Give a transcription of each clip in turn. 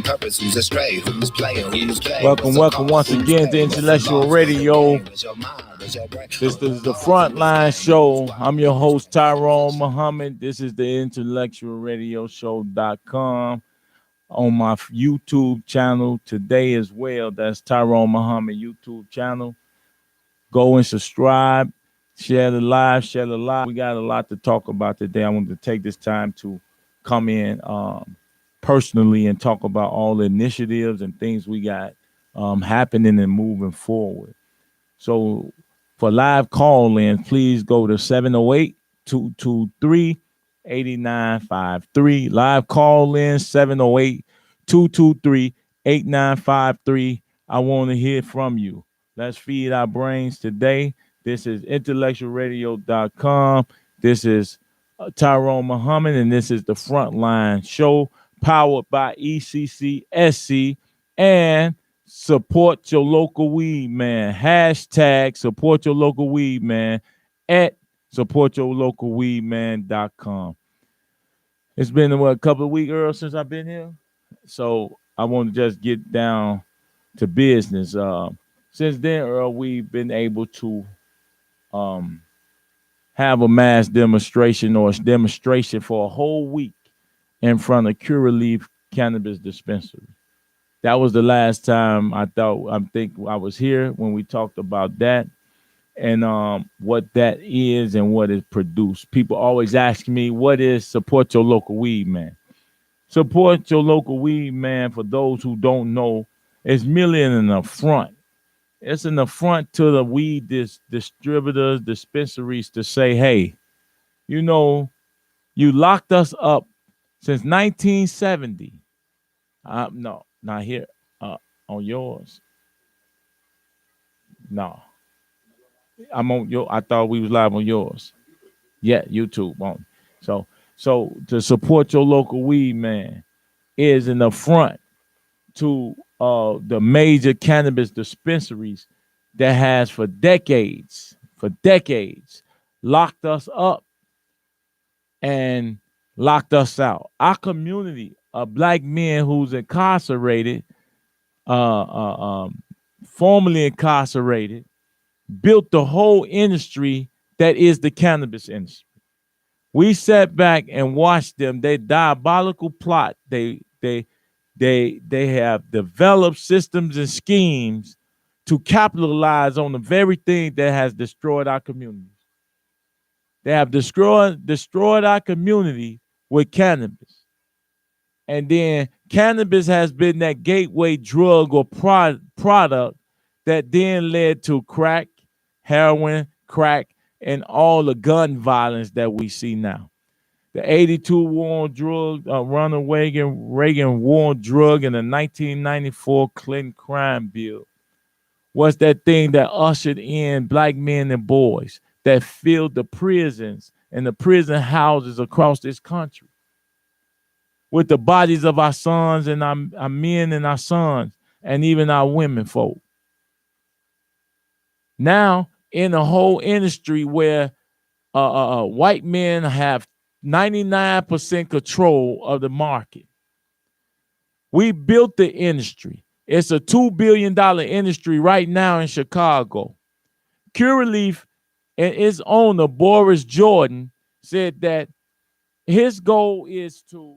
purpose, who's astray, who's playing, who's playing. Welcome once again to Intellectual Radio. This is the Frontline Show. I'm your host, Tyrone Muhammad. This is the intellectualradioshow.com on my YouTube channel today as well. That's Tyrone Muhammad YouTube channel. Go and subscribe, share the live. We got a lot to talk about today. I want to take this time to come in personally and talk about all the initiatives and things we got happening and moving forward. So for live call-in, please go to 708-223-8953. Live call-in, 708-223-8953. I want to hear from you. Let's feed our brains today. This is intellectualradio.com. This is Tyrone Muhammad, and this is the Frontline Show powered by ECCSC and Support Your Local Weed Man. Hashtag Support Your Local Weed Man at supportyourlocalweedman.com. It's been a couple of weeks, Earl, since I've been here. So I want to just get down to business. Since then, Earl, we've been able to have a mass demonstration or a demonstration for a whole week in front of Cure Relief Cannabis Dispensary. That was the last time I think I was here when we talked about that and what that is and what it produced. People always ask me, what is Support Your Local Weed Man? Support Your Local Weed Man, for those who don't know, is merely an affront. It's an affront to the weed distributors, dispensaries to say, hey, you know, you locked us up since 1970. No, not here. On yours. No. I'm on your. I thought we was live on yours. Yeah, YouTube on. So to support your local weed man is an affront to the major cannabis dispensaries that has for decades locked us up and locked us out. Our community of black men who's incarcerated, formerly incarcerated, built the whole industry that is the cannabis industry. We sat back and watched them. They diabolical plot. They have developed systems and schemes to capitalize on the very thing that has destroyed our communities. They have destroyed our community with cannabis. And then cannabis has been that gateway drug or product that then led to crack, heroin, crack, and all the gun violence that we see now. The 82 war on drug, Ronald Reagan war on drug, and the 1994 Clinton crime bill was that thing that ushered in black men and boys that filled the prisons and the prison houses across this country with the bodies of our sons and our men and our sons and even our women folk. Now, in the whole industry where white men have 99% control of the market. We built the industry. It's a $2 billion industry right now in Chicago. Cure Relief and its owner, Boris Jordan, said that his goal is to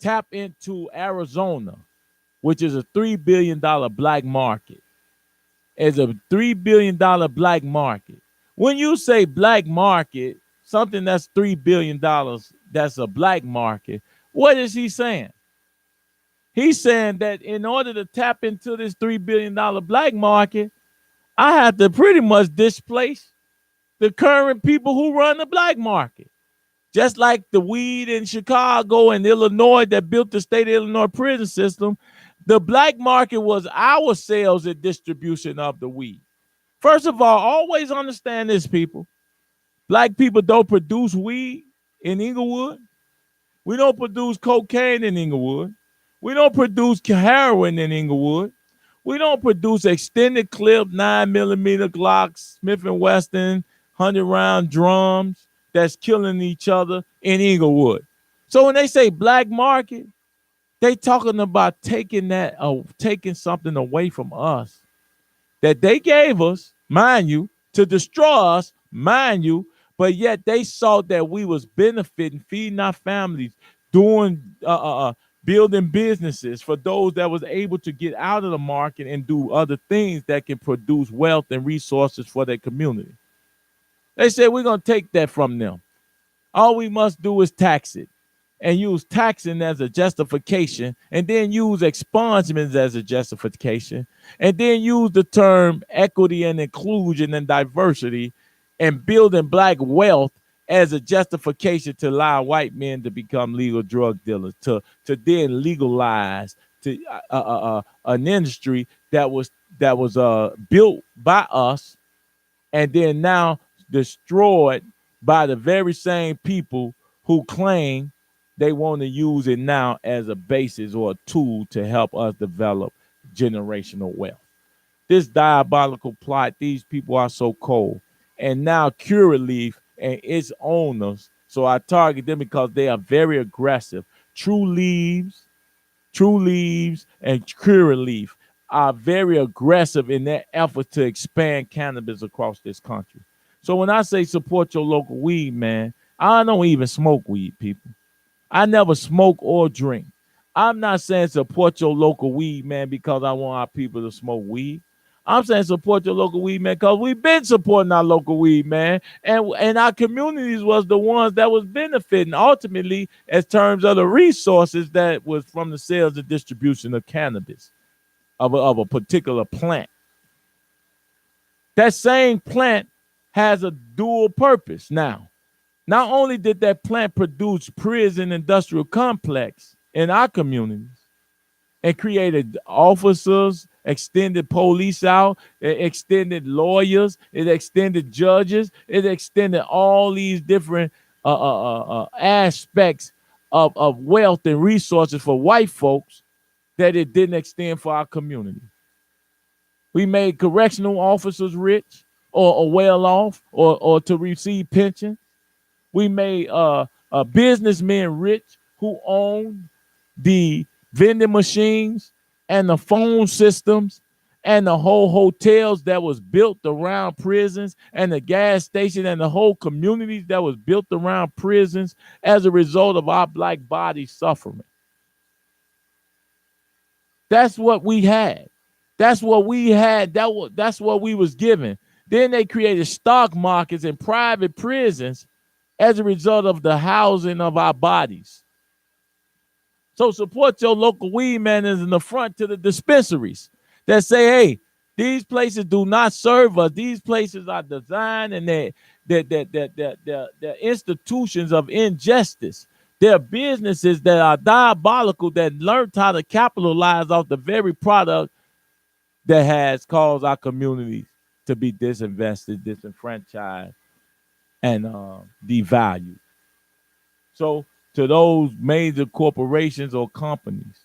tap into Arizona, which is a $3 billion black market. It's a $3 billion black market. When you say black market, something that's $3 billion, that's a black market, what is he saying? He's saying that in order to tap into this $3 billion black market, I have to pretty much displace the current people who run the black market. Just like the weed in Chicago and Illinois that built the state of Illinois prison system, the black market was our sales and distribution of the weed. First of all, always understand this, people. Black people don't produce weed in Inglewood. We don't produce cocaine in Inglewood. We don't produce heroin in Inglewood. We don't produce extended clip 9mm Glocks, Smith & Wesson, 100-round drums that's killing each other in Inglewood. So when they say black market, They talking about taking something away from us that they gave us, mind you, to destroy us, mind you, but yet they saw that we was benefiting, feeding our families, doing building businesses for those that was able to get out of the market and do other things that can produce wealth and resources for their community. They said we're gonna take that from them. All we must do is tax it and use taxing as a justification, and then use expungements as a justification, and then use the term equity and inclusion and diversity and building black wealth as a justification to allow white men to become legal drug dealers, to then legalize to an industry that was built by us and then now destroyed by the very same people who claim they want to use it now as a basis or a tool to help us develop generational wealth. This diabolical plot, these people are so cold. And now Curaleaf and its owners, so I target them because they are very aggressive. True Leaves, and Curaleaf are very aggressive in their effort to expand cannabis across this country. So when I say support your local weed, man, I don't even smoke weed, people. I never smoke or drink. I'm not saying support your local weed, man, because I want our people to smoke weed. I'm saying support your local weed, man, because we've been supporting our local weed, man. And our communities was the ones that was benefiting ultimately as terms of the resources that was from the sales and distribution of cannabis, of a particular plant. That same plant has a dual purpose now. Not only did that plant produce prison industrial complex in our communities and created officers, extended police out, it extended lawyers, it extended judges, it extended all these different aspects of wealth and resources for white folks that it didn't extend for our community. We made correctional officers rich or well off or to receive pension. We made businessmen rich who owned the vending machines and the phone systems and the whole hotels that was built around prisons and the gas station and the whole communities that was built around prisons as a result of our black bodies suffering. That's what we had. That's what we had. That's what we was given. Then they created stock markets and private prisons as a result of the housing of our bodies. So support your local weed man is in the front to the dispensaries that say, hey, these places do not serve us. These places are designed and they're institutions of injustice. They're businesses that are diabolical that learned how to capitalize off the very product that has caused our communities to be disinvested, disenfranchised, and devalued. So to those major corporations or companies,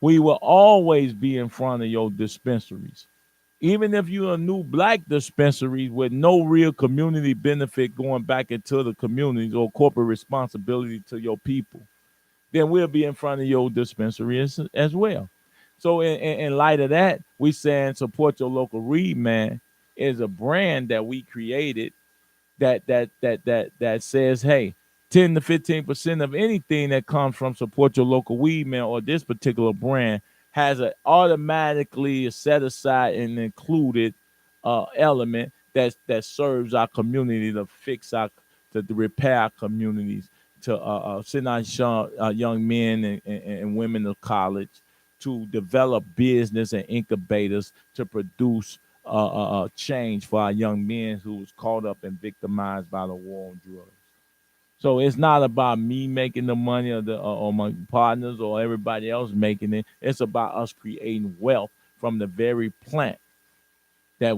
we will always be in front of your dispensaries. Even if you're a new black dispensary with no real community benefit going back into the communities or corporate responsibility to your people, then we'll be in front of your dispensary as well. So in light of that, we saying support your local weed man is a brand that we created that says, hey, 10 to 15% of anything that comes from support your local weed man or this particular brand has an automatically set aside and included element that serves our community to fix our to repair our communities, to send our young men and women to college, to develop business and incubators to produce change for our young men who was caught up and victimized by the war on drugs. So it's not about me making the money or my partners or everybody else making it. It's about us creating wealth from the very plant that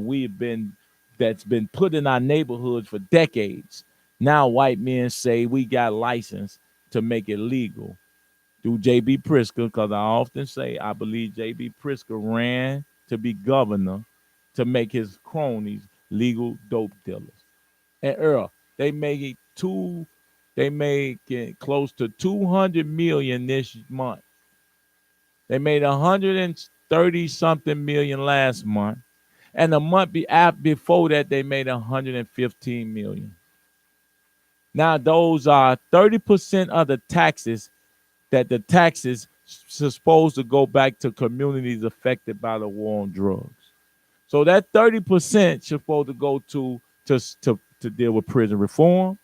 that's been put in our neighborhoods for decades. Now white men say we got license to make it legal through J.B. Pritzker, because I often say I believe J.B. Pritzker ran to be governor to make his cronies legal dope dealers. And Earl, they make it two, they make it close to 200 million this month They made 130 something million last month. And the month before that, they made 115 million. Now, those are 30% of the taxes that the taxes supposed to go back to communities affected by the war on drugs. So that 30% supposed to go to deal with prison reform,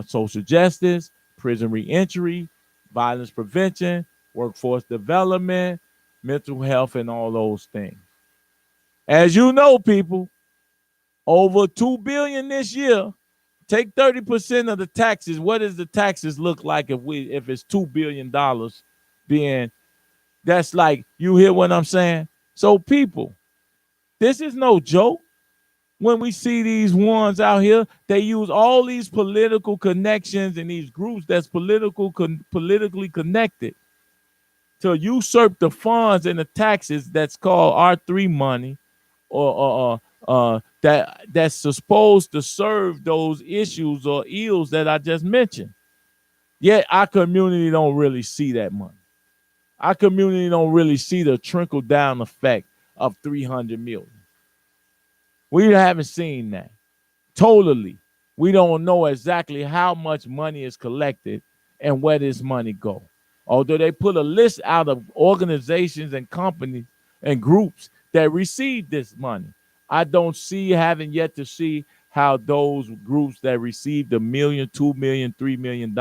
social justice, prison reentry, violence prevention, workforce development, mental health, and all those things. As you know, people, over $2 billion this year. Take 30% of the taxes. What does the taxes look like if it's $2 billion being, that's like, you hear what I'm saying? So people, this is no joke. When we see these ones out here, they use all these political connections and these groups that's politically connected to usurp the funds and the taxes that's called R3 money, or that's supposed to serve those issues or ills that I just mentioned. Yet our community don't really see that money. Our community don't really see the trickle down effect of 300 million. We haven't seen that. Totally. We don't know exactly how much money is collected and where this money go. Although they put a list out of organizations and companies and groups that receive this money, I haven't yet to see how those groups that received $1 million, $2 million, $3 million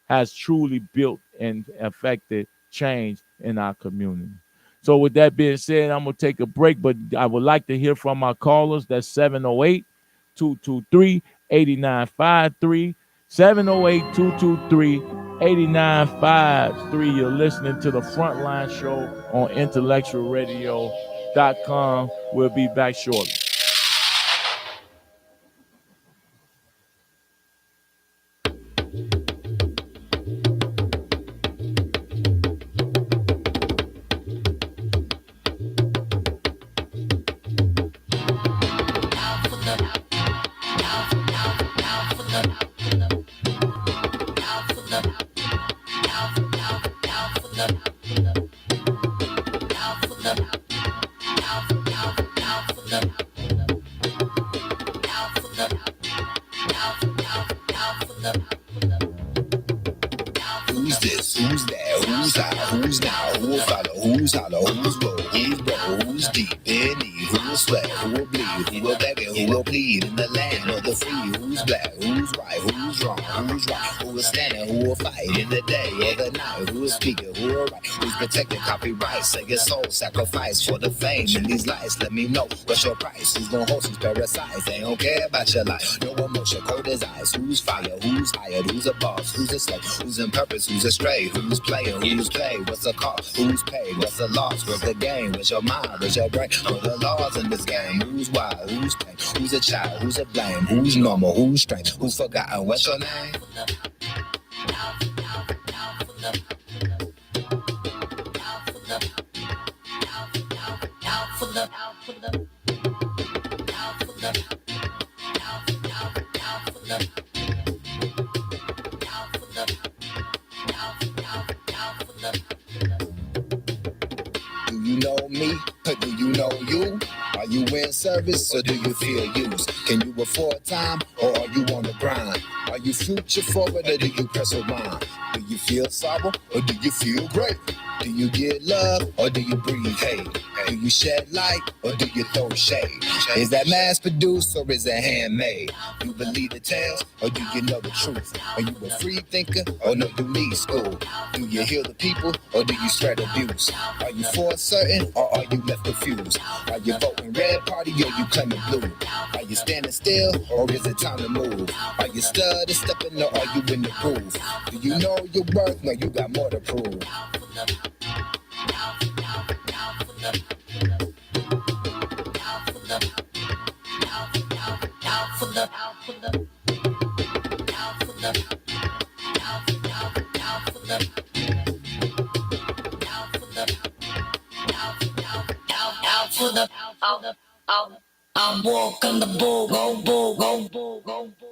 has truly built and affected change in our community. So with that being said, I'm going to take a break, but I would like to hear from our callers. That's 708-223-8953. 708-223-8953. You're listening to the Frontline Show on intellectualradio.com. We'll be back shortly. Who's this? Who's that? Who's high? Who's now? Who'll follow? Who's hollow? Who's roll? Who's roll? Who's deep in need? Who will sweat? Who will bleed? Who will beg it? Who will plead in the land of the free? Who's black? Who's white? Who's wrong? Who's right? Who will stand and who will fight in the day or the night? Who is speaking? Who will write? Who's protecting copyright? Say your soul sacrifice for the fame in these lights. Let me know what's your price. Who's gonna host? Who's parasites? They don't care about your life. No emotion, cold as ice. Who's fire? Who's hired? Who's a boss? Who's a slave? Who's in purpose? Who's astray? Who's playing? Who's play? What's the cost? Who's paid? What's the loss? What's the game? What's your mind? What's your brain? What are the laws in this game? Who's wild? Who's pain? Who's a child? Who's a blame? Who's normal? Who's strange? Who's forgotten? What's your name? Do you know me? Or do you know you? Are you in service or do you feel used? Can you afford time or are you on the grind? Are you future forward or do you press rewind? Do you feel sorrow or do you feel great? Do you get love or do you breathe hate? Do you shed light or do you throw shade? Is that mass produced or is it handmade? You believe the tales or do you know the truth? Are you a free thinker or no, you need school? Do you heal the people or do you spread abuse? Are you for certain or are you left confused? Are you voting red party or you claiming blue? Are you standing still or is it time to move? Are you studying, stepping or are you in the groove? Do you know your worth? No, you got more to prove. I'm walking the bull, go, bull, go, bull, go, bull.